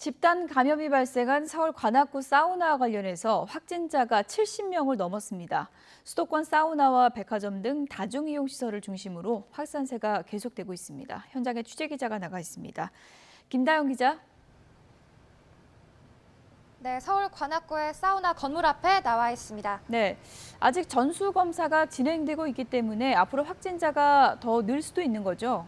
집단 감염이 발생한 서울 관악구 사우나와 관련해서 확진자가 70명을 넘었습니다. 수도권 사우나와 백화점 등 다중이용시설을 중심으로 확산세가 계속되고 있습니다. 현장에 취재기자가 나가 있습니다. 김다영 기자. 네, 서울 관악구의 사우나 건물 앞에 나와 있습니다. 네, 아직 전수검사가 진행되고 있기 때문에 앞으로 확진자가 더 늘 수도 있는 거죠?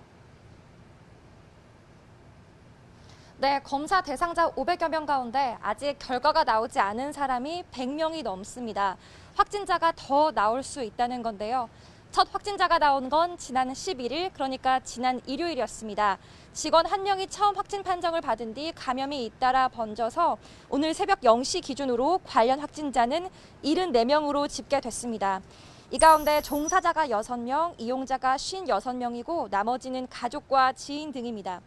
네, 검사 대상자 500여 명 가운데 아직 결과가 나오지 않은 사람이 100명이 넘습니다. 확진자가 더 나올 수 있다는 건데요. 첫 확진자가 나온 건 지난 11일, 그러니까 지난 일요일이었습니다. 직원 한 명이 처음 확진 판정을 받은 뒤 감염이 잇따라 번져서 오늘 새벽 0시 기준으로 관련 확진자는 74명으로 집계됐습니다. 이 가운데 종사자가 6명, 이용자가 56명이고 나머지는 가족과 지인 등입니다.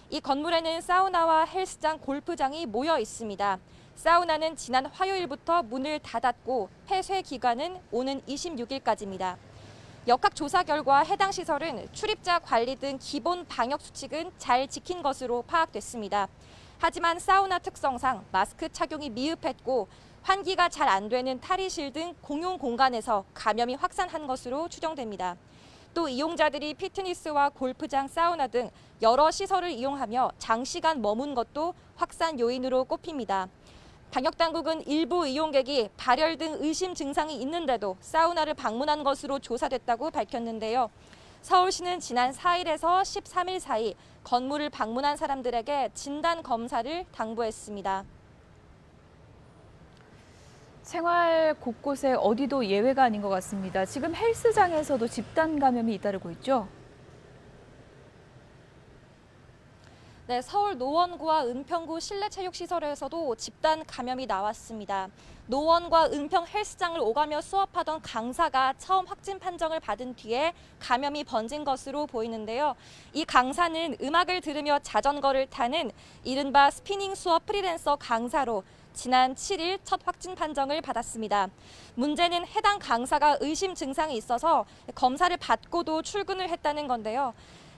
이 건물에는 사우나와 헬스장, 골프장이 모여 있습니다. 사우나는 지난 화요일부터 문을 닫았고 폐쇄 기간은 오는 26일까지입니다. 역학조사 결과 해당 시설은 출입자 관리 등 기본 방역 수칙은 잘 지킨 것으로 파악됐습니다. 하지만 사우나 특성상 마스크 착용이 미흡했고 환기가 잘 안 되는 탈의실 등 공용 공간에서 감염이 확산한 것으로 추정됩니다. 또 이용자들이 피트니스와 골프장, 사우나 등 여러 시설을 이용하며 장시간 머문 것도 확산 요인으로 꼽힙니다. 방역당국은 일부 이용객이 발열 등 의심 증상이 있는데도 사우나를 방문한 것으로 조사됐다고 밝혔는데요. 서울시는 지난 4일에서 13일 사이 건물을 방문한 사람들에게 진단 검사를 당부했습니다. 생활 곳곳에 어디도 예외가 아닌 것 같습니다. 지금 헬스장에서도 집단 감염이 잇따르고 있죠? 네, 서울 노원구와 은평구 실내체육시설에서도 집단 감염이 나왔습니다. 노원과 은평 헬스장을 오가며 수업하던 강사가 처음 확진 판정을 받은 뒤에 감염이 번진 것으로 보이는데요. 이 강사는 음악을 들으며 자전거를 타는 이른바 스피닝 수업 프리랜서 강사로 지난 7일 첫 확진 판정을 받았습니다. 문제는 해당 강사가 의심 증상이 있어서 검사를 받고도 출근을 했다는 건데요.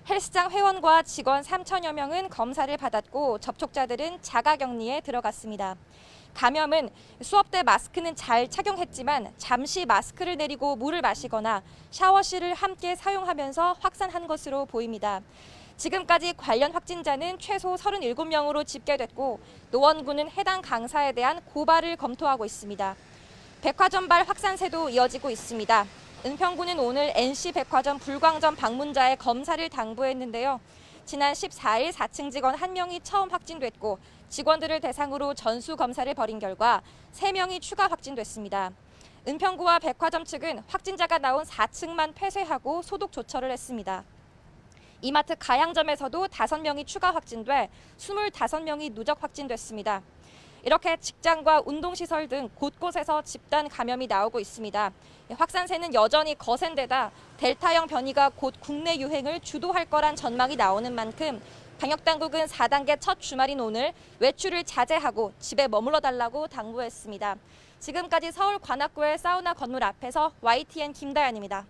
헬스장 회원과 직원 3천여 명은 검사를 받았고 접촉자들은 자가격리에 들어갔습니다. 감염은 수업 때 마스크는 잘 착용했지만 잠시 마스크를 내리고 물을 마시거나 샤워실을 함께 사용하면서 확산한 것으로 보입니다. 지금까지 관련 확진자는 최소 37명으로 집계됐고 노원구는 해당 강사에 대한 고발을 검토하고 있습니다. 백화점발 확산세도 이어지고 있습니다. 은평구는 오늘 NC백화점 불광점 방문자의 검사를 당부했는데요. 지난 14일 4층 직원 1명이 처음 확진됐고 직원들을 대상으로 전수검사를 벌인 결과 3명이 추가 확진됐습니다. 은평구와 백화점 측은 확진자가 나온 4층만 폐쇄하고 소독 조처를 했습니다. 이마트 가양점에서도 5명이 추가 확진돼 25명이 누적 확진됐습니다. 이렇게 직장과 운동시설 등 곳곳에서 집단 감염이 나오고 있습니다. 확산세는 여전히 거센 데다 델타형 변이가 곧 국내 유행을 주도할 거란 전망이 나오는 만큼 방역당국은 4단계 첫 주말인 오늘 외출을 자제하고 집에 머물러 달라고 당부했습니다. 지금까지 서울 관악구의 사우나 건물 앞에서 YTN 김다연입니다.